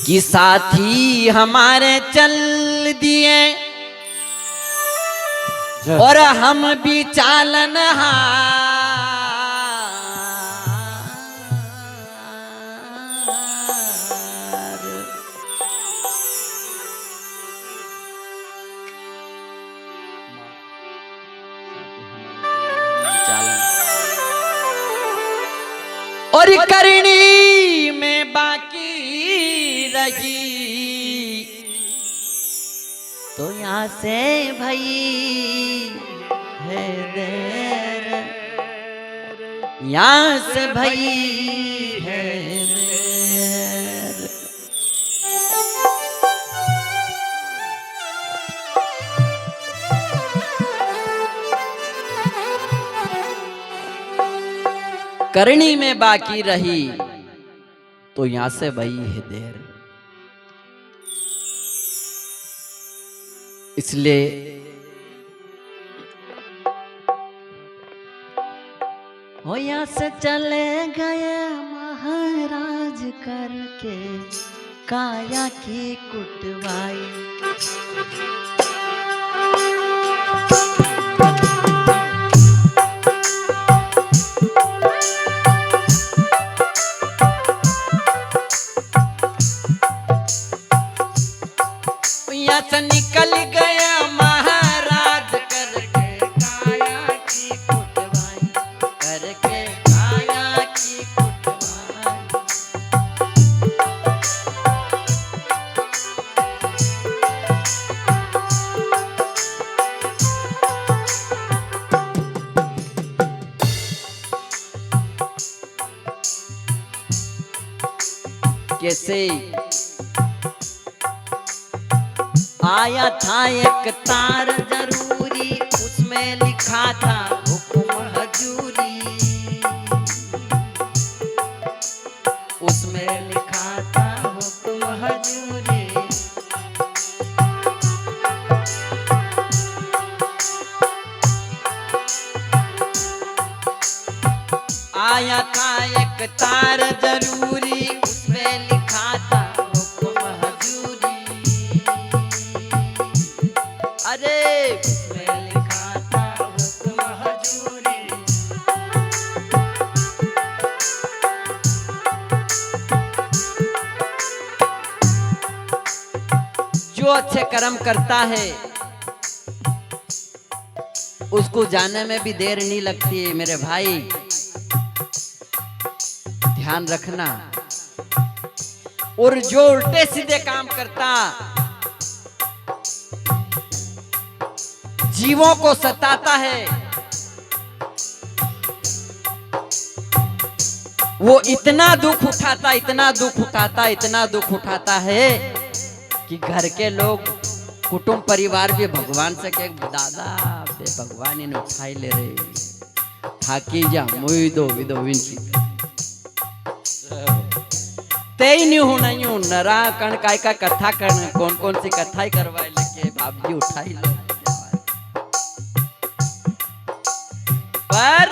कि साथी हमारे चल दिए और हम भी चालन और करनी में बाकी रही तो यहाँ से भई है देर, यहाँ से भई है देर। करनी में बाकी रही तो यहां से भई है देर। इसलिए हो यहां से चले गए महाराज करके काया की कुटवाई। से निकल गया महाराज करके काया की कुटवाई, करके काया की कुटवाई। कैसे आया था एक तार जरूरी, उसमें लिखा था हुक्म हजूरी, उसमें लिखा था हुक्म हजूरी। आया था एक तार जरूरी, उसमें लिखा था हुक्म हजूरी। अरे उसमें लिखा था हुक्म हजूरी। जो अच्छे कर्म करता है उसको जाने में भी देर नहीं लगती है मेरे भाई, ध्यान रखना। और जो उल्टे सीधे काम करता, जीवों को सताता है, वो इतना दुख उठाता, इतना दुख उठाता, इतना दुख उठाता है कि घर के लोग, कुटुंब परिवार भी भगवान से कहे दादा बे भगवान इन उठाई ले रहे थाकी जा मुई दो विदो विंची तेई नहीं होना यूं नरा कण काय का कथा कण कौन कौन सी कथा ही करवाए लेके बाप जी उठाई लो। पर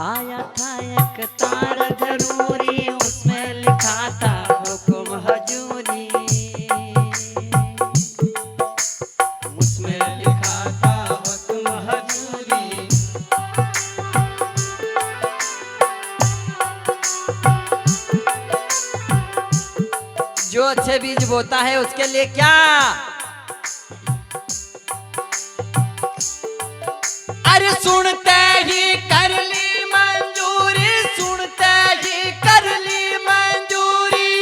आया था एक तार जरूरी, उसमें लिखा था हुक्म हजूरी, उसमें लिखा था हुक्म हजूरी। जो अच्छे बीज बोता है उसके लिए क्या, अरे सुनते ही कर ली मंजूरी, सुनते ही कर ली मंजूरी,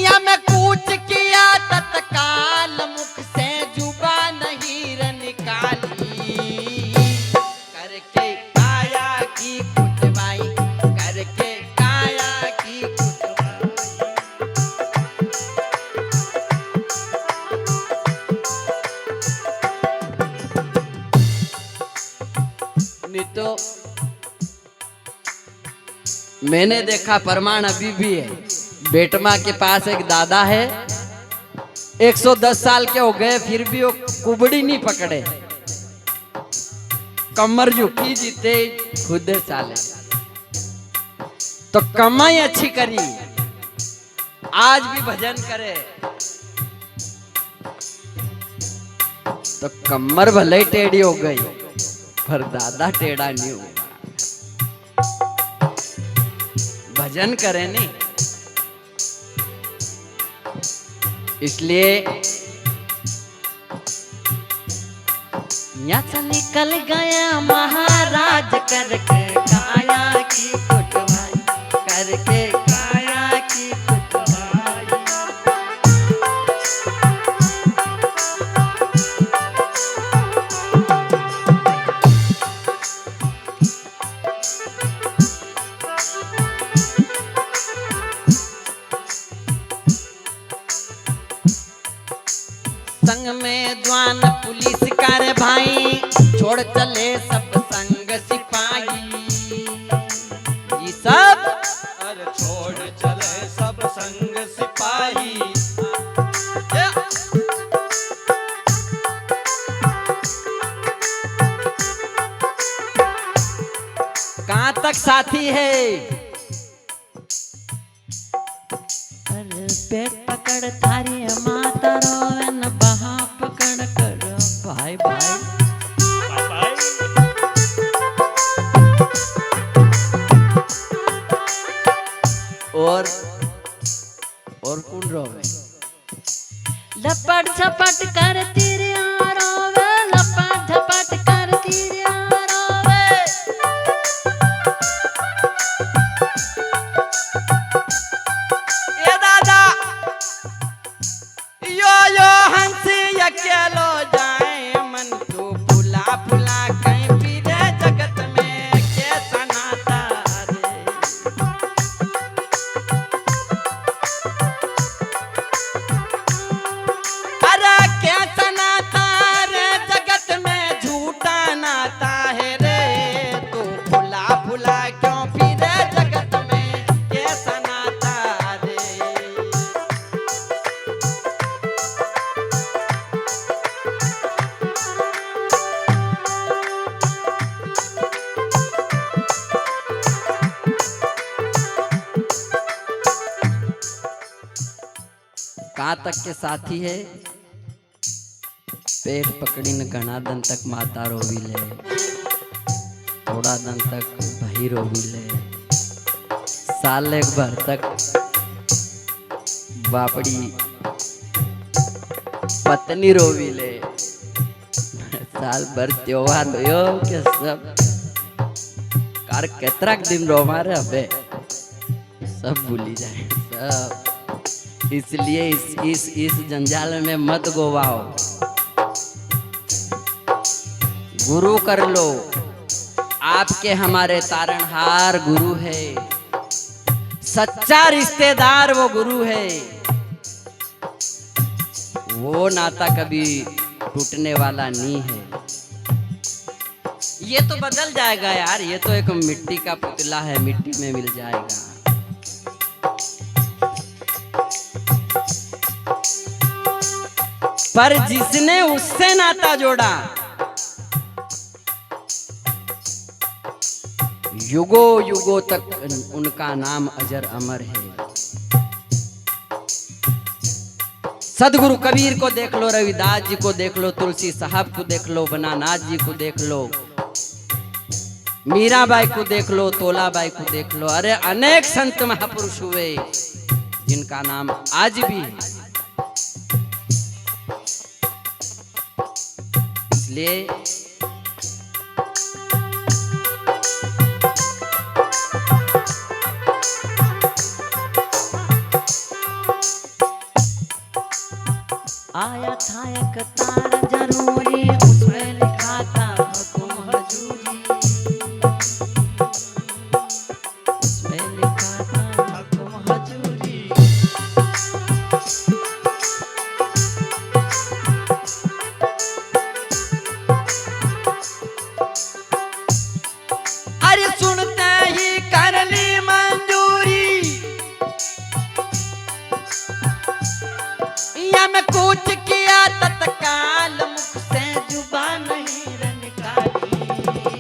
या मैं कूच किया तत्काल मुख से जुबान नहीं निकाली, करके काया की कुटवाई, करके काया की कुटवाई। नहीं तो मैंने देखा प्रमाण अभी भी है। बेटमा के पास एक दादा है, 110 साल के हो गए फिर भी वो कुबड़ी नहीं पकड़े। कमर झुकी जीते खुद चाले। तो कमाई अच्छी करी, आज भी भजन करे तो कमर भले टेढ़ी हो गई पर दादा टेढ़ा नहीं हुआ। भजन करे नहीं, इसलिए यहाँ से निकल गया महाराज करके काया की कुटवाई, करके काया की कुटवाई। संग में द्वान पुलिस कार भाई, छोड़ चले सब संग सिपाही। ये सब अरे छोड़ चले सब संग सिपाही। कहाँ तक साथी है? अरे पेट पकड़ थारी माता रोवे न बहा पकड़ कर भाई भाई। और कौन रोवे? लपट झपट कर तेरे रोवे, लपट झपट कर तेरे रोवे। ये दादा यो हंसी अकेलो जाए मन तो फुला फुला कहीं फिरे जगत में कैसा नाता रे। अरे कैसा नाता रे जगत में झूठा नाता है रे। तो फुला फुला क्यों फिरे जगत में कैसा नाता रे। कहाँ तक के साथी है? पेट पकड़ी न घना दिन तक माता रोवी ले, थोड़ा दिन तक भाई रोवी ले, साल एक भर तक बापड़ी पत्नी रोवी ले, साल भर त्योहार हो के सब कार केतरक दिन रो मारे अबे सब भूली जाए सब। इसलिए इस जंजाल में मत गोवाओ, गुरु कर लो। आपके हमारे तारणहार गुरु है, सच्चा रिश्तेदार वो गुरु है। वो नाता कभी टूटने वाला नहीं है। ये तो बदल जाएगा यार, ये तो एक मिट्टी का पुतला है, मिट्टी में मिल जाएगा। पर जिसने उससे नाता जोड़ा, युगों युगों तक उनका नाम अजर अमर है। सदगुरु कबीर को देख लो, रविदास जी को देख लो, तुलसी साहब को देख लो, बनानाथ जी को देख लो, मीराबाई को देख लो, तोलाबाई को देख लो। अरे अनेक संत महापुरुष हुए जिनका नाम आज भी है। इसलिए आया था एक तार जरूरी, उसमें लिखा था हुकुम हजूरी, उसमें लिखा था हुकुम हजूरी। अरे सुनते ही कर ली मंजूरी, या मैं कुछ किया तत्काल मुख से जुबान नहीं निकाली।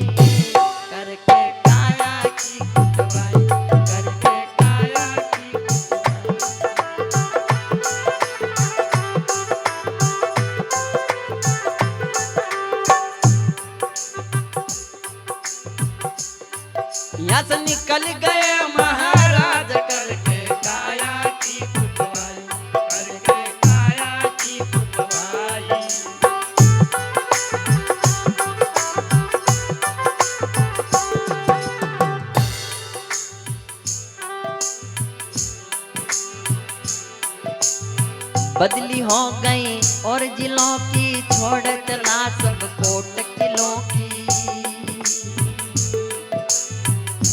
बदली हो गई और जिलों की, छोड़ चला सब कोट किलों की,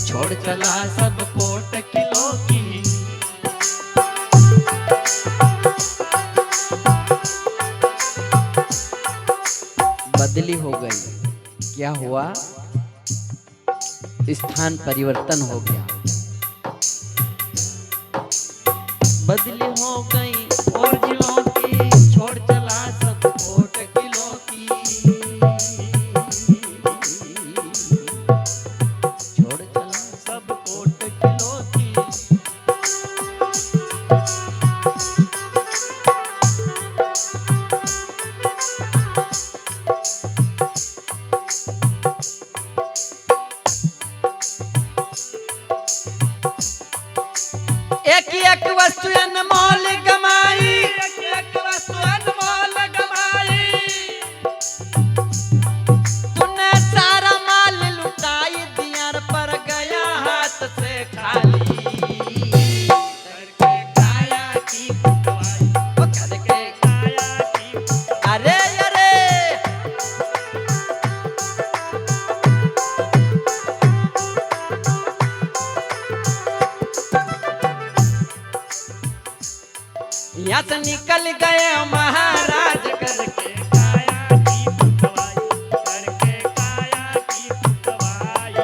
छोड़ चला सब कोट किलो की। बदली हो गई, क्या हुआ? स्थान परिवर्तन हो गया। बदली हो गई और जिलों की, छोड़ चला सब कोट किलों की, छोड़ चला सब कोट किलो की। एक वस्तु अनमोल गमाई, एक वस्तु अनमोल गमाई, तूने सारा माल लुटाई, दिया पर गया हाथ से खाली। करके काया की पुतवाई, वो करके काया की पुतवाई। अरे अरे यहाँ से निकल गए महाराज करके काया की पुतवाई, करके काया की पुतवाई।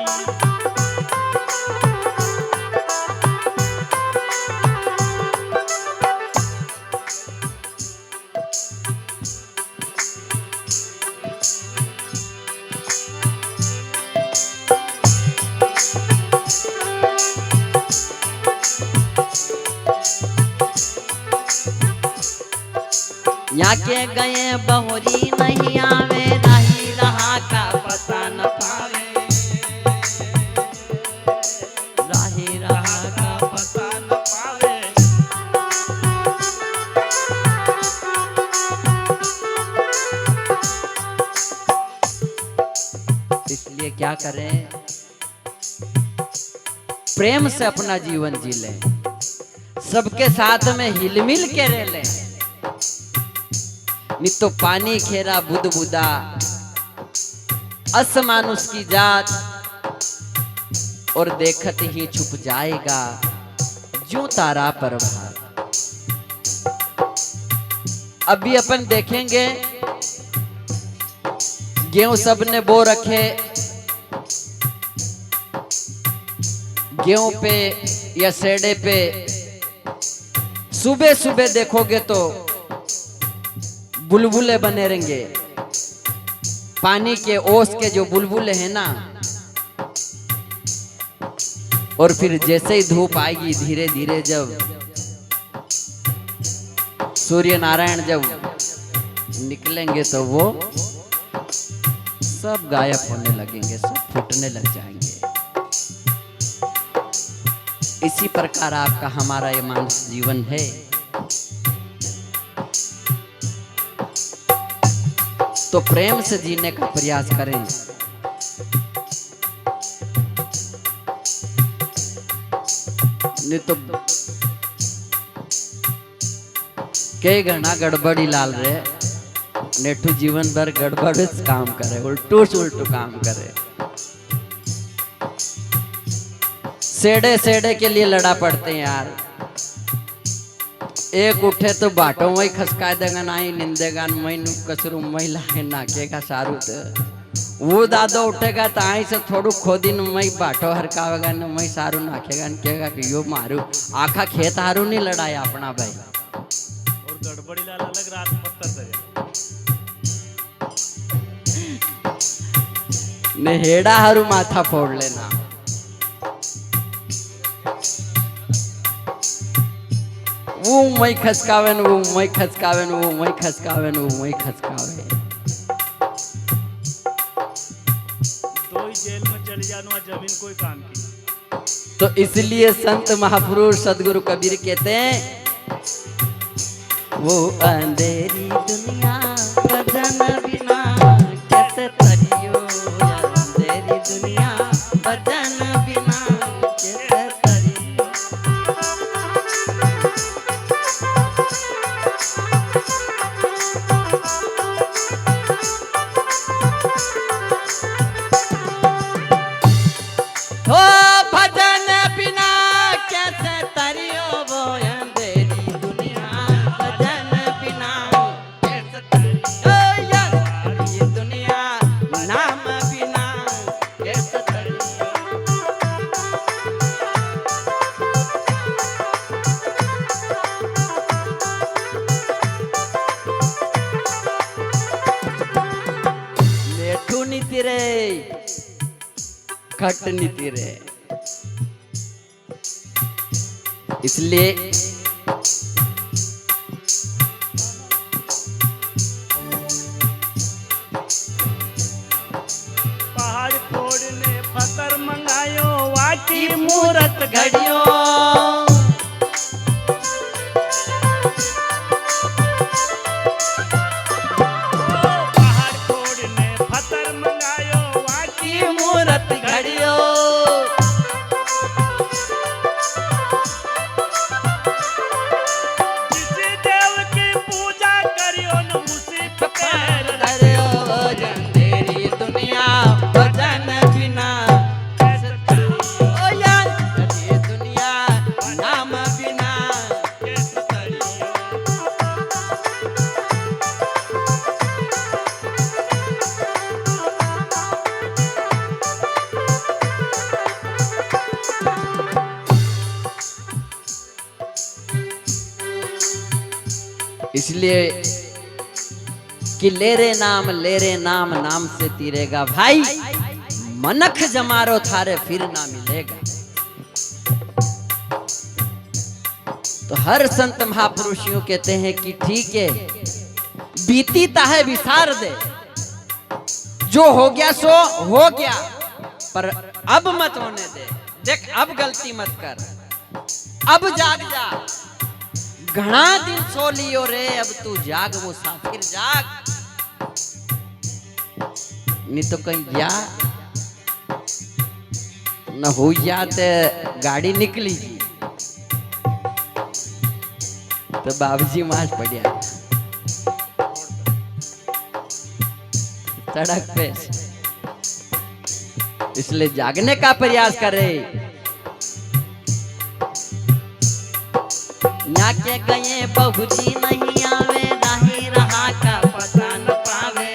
यहाँ के गए बहुरी नहीं आवे, रही रहा का पता न पावे, रही रहा का पता न पावे। इसलिए क्या करें, प्रेम से अपना जीवन जी लें, सबके साथ में हिलमिल के रह लें। नहीं तो पानी खेरा बुद बुदा, असमानुष की जात, और देखत ही छुप जाएगा जो तारा पर भार। अभी अपन देखेंगे गेहूं सबने बो रखे, गेहूं पे या सेड़े पे सुबह सुबह देखोगे तो बुलबुले बने रहेंगे। पानी के ओस के जो बुलबुले हैं ना, और फिर जैसे ही धूप आएगी धीरे धीरे, जब सूर्य नारायण जब निकलेंगे तो वो सब गायब होने लगेंगे, सब फूटने लग जाएंगे। इसी प्रकार आपका हमारा ये मानस जीवन है। तो प्रेम से जीने का प्रयास करें। नहीं तो कई घना गड़बड़ी लाल रे, नेठू जीवन भर गड़बड़ काम करे, उल्टू उल्टू काम करे। सेड़े सेड़े के लिए लड़ा पड़ते हैं यार। एक उठे तो बाटो वही खसका देगा, ना ही निंदेगा, मैं कसरू मैं लाए नाकेगा सारू। तो वो दादा उठेगा तो आई से थोड़ू खोदी न मैं बाटो हरकावेगा न मैं सारू नाखेगा न कहेगा कि यो मारू आखा खेत हारू नहीं लड़ाया अपना भाई। और गड़बड़ी लाल अलग रात पत्थर से नेहेड़ा हारू माथा फोड़ लेना। वो मैं खसकावे न वो मैं खसकावे न वो मैं खसकावे न वो मैं खसकावे। तो ही जेल में चली जानो जमीन कोई काम की। तो इसलिए संत महापुरुष सदगुरु कबीर कहते हैं, वो अंधेरी दुनिया भजन बिना कैसे तरियो, अंधेरी दुनिया भजन बिना कैसे तरियो। खट नीति रे। इसलिए पहाड़ फोड़ने पत्थर मंगायो वाकी मूरत घड़ियो पहाड़ फोड़ने पत्थर मंगायो वाकी की मूरत घड़ियो किसी देव की पूजा करियो न उसी पे पैर धरियो भजन तेरी दुनिया भजन बिना ओ यार तेरी दुनिया नाम बिना कैसे करियो इसलिए कि ले रे नाम नाम से तीरेगा भाई मनख जमारो थारे फिर ना मिलेगा। तो हर संत महापुरुष यूं कहते हैं कि ठीक है बीती ताहे विसार दे, जो हो गया सो हो गया, पर अब मत होने दे। देख अब गलती मत कर, अब जाग जा, घना दिन सो लियो रे, अब तू जाग मुसाफिर जाग, नहीं तो कहीं जा न हो जाते गाड़ी निकली जी तो बाबूजी मार पड़िया सड़क पे। इसलिए जागने का प्रयास करे। यहाँ के गए बहुजी नहीं आवे, राही रहा का पता न पावे,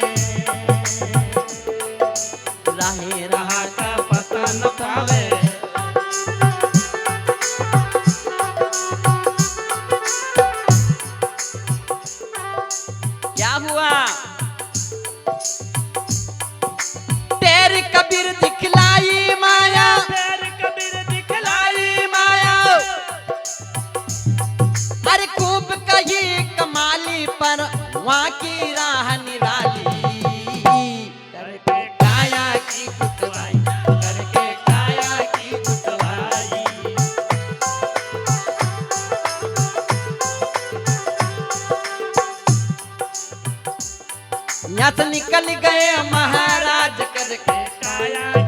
राही रहा का पता न पावे। क्या हुआ तेरी कबीर दिखलाई माया, पैर कबीर दिखलाई माया, अरे खूब कही कमाली पर वहाँ की राह निराली, करके काया की कुटवाई, करके काया की कुटवाई। यहाँ से निकल गए महाराज करके काया